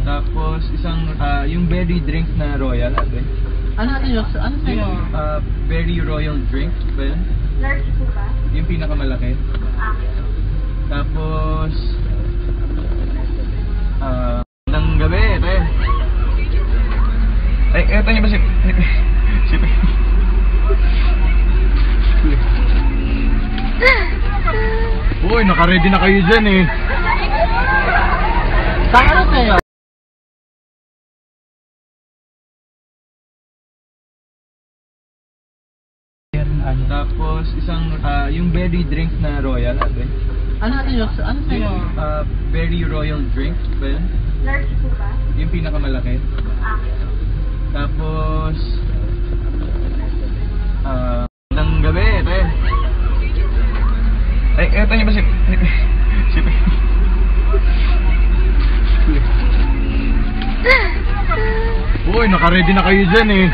Tapos isang yung berry drink na royal, ate. Ano sa'yo? Berry royal drink ba yun? Large po ba? Yung pinakamalaki. Tapos ng gabi, ate. Ay, eto niyo ba si Uy, naka-ready na kayo dyan eh. Ano sa'yo? Tapos isang yung berry drink na royal, ate. Ano sa'yo? Berry royal drink ba yun? Large po ba? Yung pinakamalaki. Tapos ng gabi, ate. Ay, eto niyo ba si Uy, naka-ready na kayo dyan eh.